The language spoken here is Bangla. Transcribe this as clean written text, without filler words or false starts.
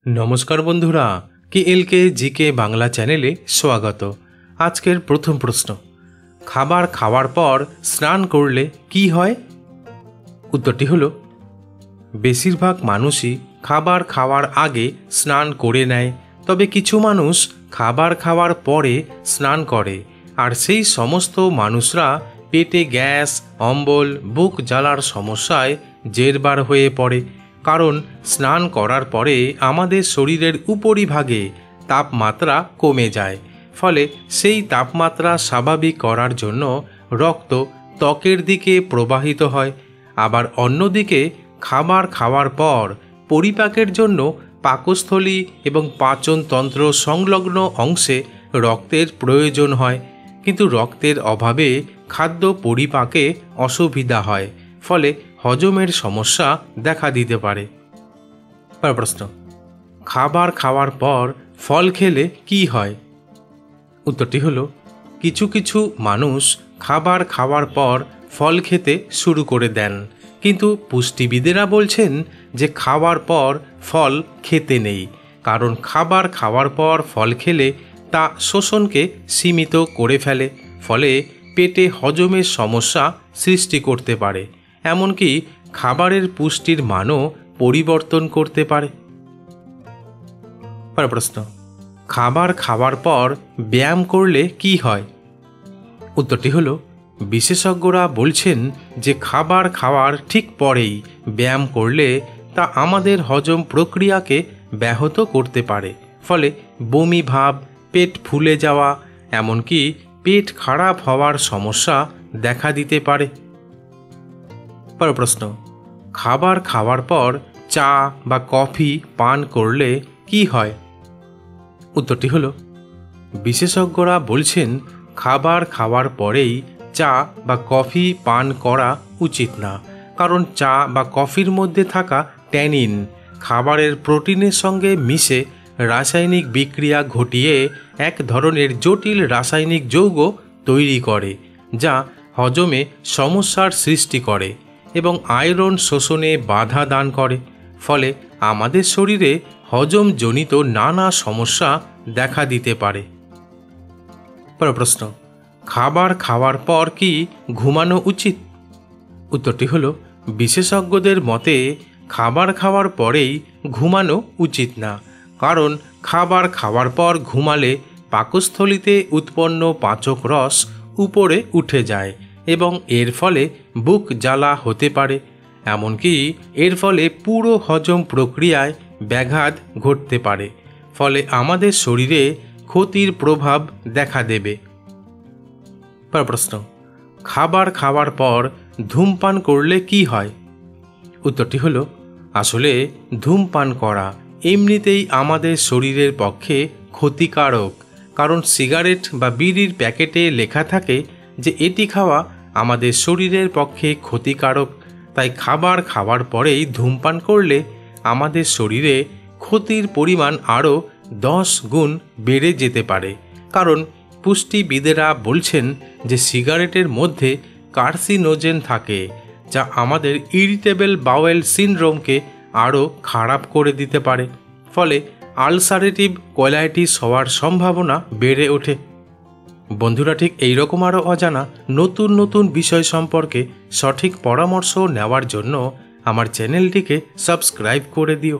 নমস্কার বন্ধুরা, কেএলকে জিকে বাংলা চ্যানেলে স্বাগত। আজকের প্রথম প্রশ্ন, খাবার খাওয়ার পর স্নান করলে কি হয়? উত্তরটি হলো, বেশিরভাগ মানুষই খাবার খাওয়ার আগে স্নান করে নেয়, তবে কিছু মানুষ খাবার খাওয়ার পরে স্নান করে। আর সেই সমস্ত মানুষরা পেটে গ্যাস, অম্বল, বুক জ্বালার সমস্যায় জেরবার হয়ে পড়ে। কারণ স্নান করার পরে আমাদের শরীরের উপরিভাগে তাপমাত্রা কমে যায়, ফলে সেই তাপমাত্রা স্বাভাবিক করার জন্য রক্ত ত্বকের দিকে প্রবাহিত হয়। আবার অন্যদিকে খাবার খাওয়ার পর পরিপাকের জন্য পাকস্থলী এবং পাচনতন্ত্র সংলগ্ন অংশে রক্তের প্রয়োজন হয়, কিন্তু রক্তের অভাবে খাদ্য পরিপাকে অসুবিধা হয়, ফলে হজমের সমস্যা দেখা দিতে পারে। প্রশ্ন, খাবার খাওয়ার পর ফল খেলে কি হয়? উত্তরটি হলো, কিছু কিছু মানুষ খাবার খাওয়ার পর ফল খেতে শুরু করে দেন, কিন্তু পুষ্টিবিদেরা বলছেন যে খাওয়ার পর ফল খেতে নেই, কারণ খাবার খাওয়ার পর ফল খেলে তা শোষণকে সীমিত করে ফেলে, ফলে পেটে হজমের সমস্যা সৃষ্টি করতে পারে, এমনকি খাবারের পুষ্টির মানও পরিবর্তন করতে পারে। প্রশ্ন, খাবার খাওয়ার পর ব্যায়াম করলে কি হয়? উত্তরটি হলো, বিশেষজ্ঞরা বলছেন যে খাবার খাওয়ার ঠিক পরেই ব্যায়াম করলে তা আমাদের হজম প্রক্রিয়াকে ব্যাহত করতে পারে, ফলে বমি ভাব, পেট ফুলে যাওয়া, এমনকি পেট খারাপ হওয়ার সমস্যা দেখা দিতে পারে। প্রশ্ন, খাবার খাওয়ার পর চা বা কফি পান করলে কি হয়? উত্তরটি হলো, বিশেষজ্ঞরা বলছেন খাবার খাওয়ার পরেই চা বা কফি পান করা উচিত না, কারণ চা বা কফির মধ্যে থাকা ট্যানিন খাবারের প্রোটিনের সঙ্গে মিশে রাসায়নিক বিক্রিয়া ঘটিয়ে এক ধরনের জটিল রাসায়নিক যৌগ তৈরি করে, যা হজমে সমস্যার সৃষ্টি করে এবং আয়রন শোষণে বাধা দান করে, ফলে আমাদের শরীরে হজমজনিত নানা সমস্যা দেখা দিতে পারে। প্রশ্ন, খাবার খাওয়ার পর কি ঘুমানো উচিত? উত্তরটি হলো, বিশেষজ্ঞদের মতে খাবার খাওয়ার পরেই ঘুমানো উচিত না, কারণ খাবার খাওয়ার পর ঘুমালে পাকস্থলীতে উৎপন্ন পাচক রস উপরে উঠে যায় এবং এর ফলে বুক জ্বালা হতে পারে, এমনকি এর ফলে পুরো হজম প্রক্রিয়ায় ব্যাঘাত ঘটতে পারে, ফলে আমাদের শরীরে ক্ষতির প্রভাব দেখা দেবে। প্রশ্ন, খাবার খাওয়ার পর ধূমপান করলে কি হয়? উত্তরটি হলো, আসলে ধূমপান করা এমনিতেই আমাদের শরীরের পক্ষে ক্ষতিকারক, কারণ সিগারেট বা বিড়ির প্যাকেটে লেখা থাকে যে এটি খাওয়া আমাদের শরীরের পক্ষে ক্ষতিকারক। তাই খাবার খাওয়ার পরেই ধূমপান করলে আমাদের শরীরে ক্ষতির পরিমাণ আরও 10 গুণ বেড়ে যেতে পারে, কারণ পুষ্টিবিদেরা বলছেন যে সিগারেটের মধ্যে কার্সিনোজেন থাকে, যা আমাদের ইরিটেবল বাওয়েল সিনড্রোমকে আরও খারাপ করে দিতে পারে, ফলে আলসারেটিভ কোলাইটিস হওয়ার সম্ভাবনা বেড়ে ওঠে। বন্ধুরা, ঠিক এইরকম আরও অজানা নতুন নতুন বিষয় সম্পর্কে সঠিক পরামর্শ নেওয়ার জন্য আমার চ্যানেলটিকে সাবস্ক্রাইব করে দিও।